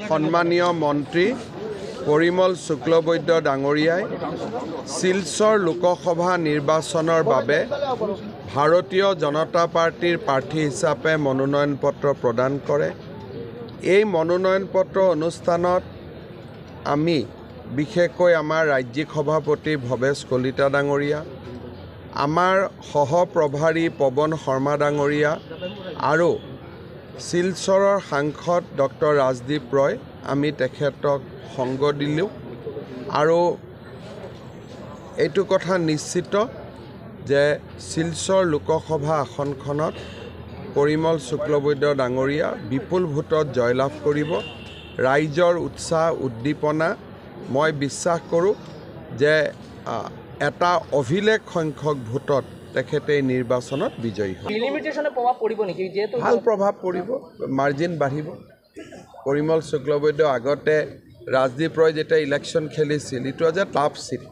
সন্মানীয় মন্ত্ৰী পৰিমল শুক্লবৈদ্য ডাঙৰীয়াই শিলচৰ লোকসভা নিৰ্বাচনৰ বাবে ভাৰতীয় জনতা পাৰ্টিৰ প্ৰাৰ্থী হিচাপে মনোনয়ন পত্ৰ প্ৰদান কৰে। এই মনোনয়ন পত্ৰ অনুষ্ঠানত আমি বিশেষকৈ আমাৰ ৰাজ্যিক সভাপতি ভৱেশ কলিতা ডাঙৰীয়া, আমাৰ সহপ্ৰভাৰী পৱন শৰ্মা ডাঙৰীয়া আৰু শিলচৰৰ সাংসদ ডক্টৰ ৰাজদীপ ৰয় আমি তেখেতক সংগ দিলোঁ আৰু এইটো কথা নিশ্চিত যে শিলচৰ লোকসভা আসনখনত পৰিমল শুক্লবৈদ্য ডাঙৰীয়া বিপুল ভোটত জয়লাভ কৰিব। ৰাইজৰ উৎসাহ উদ্দীপনা মই বিশ্বাস কৰোঁ যে এটা অভিলেখ সংখ্যক ভোটত তেখেতে নিৰ্বাচনত বিজয়ী হ'ব। ভাল প্ৰভাৱ পৰিব, মাৰ্জিন বাঢ়িব। পৰিমল শুক্লবৈদ্য আগতে ৰাজদীপ ৰয় যেতিয়া ইলেকশ্যন খেলিছিল এইটো যে টাফ চিট,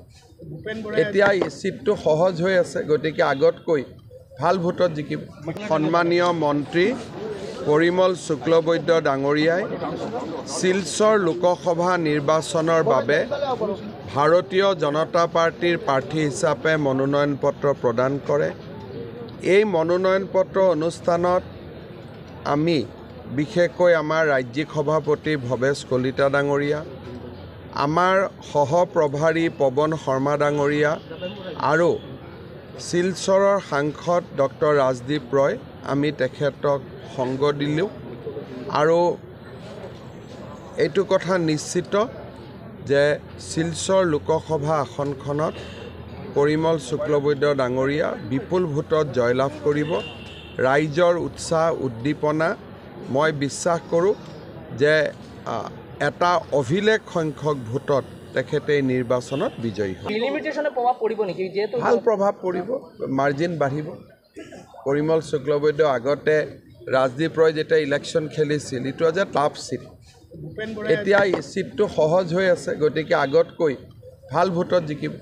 এতিয়া এই চিটটো সহজ হৈ আছে, গতিকে আগতকৈ ভাল ভোটত জিকিব। সন্মানীয় মন্ত্ৰী পৰিমল শুক্লবৈদ্য ডাঙৰীয়াই শিলচৰ লোকসভা নিৰ্বাচনৰ বাবে ভাৰতীয় জনতা পাৰ্টিৰ প্ৰাৰ্থী হিচাপে মনোনয়ন পত্ৰ প্ৰদান কৰে। এই মনোনয়ন পত্ৰ অনুষ্ঠানত আমি বিশেষকৈ আমাৰ ৰাজ্যিক সভাপতি ভৱেশ কলিতা ডাঙৰীয়া, আমাৰ সহপ্ৰভাৰী পৱন শৰ্মা ডাঙৰীয়া আৰু শিলচৰৰ সাংসদ ডক্টৰ ৰাজদীপ ৰয় আমি তেখেতক সংগ দিলোঁ আৰু এইটো কথা নিশ্চিত যে শিলচৰ লোকসভা আসনখনত পৰিমল শুক্লবৈদ্য ডাঙৰীয়া বিপুল ভোটত জয়লাভ কৰিব। ৰাইজৰ উৎসাহ উদ্দীপনা মই বিশ্বাস কৰোঁ যে এটা অভিলেখ সংখ্যক ভোটত তেখেতে নিৰ্বাচনত বিজয়ী হ'ব। ভাল প্ৰভাৱ পৰিব, মাৰ্জিন বাঢ়িব। পৰিমল শুক্লবৈদ্য আগতে ৰাজদীপ ৰয় যেতিয়া ইলেকশ্যন খেলিছিল এইটো যে টাফ চিট, এতিয়া এই চিটটো সহজ হৈ আছে, গতিকে আগতকৈ ভাল ভোটত জিকিব।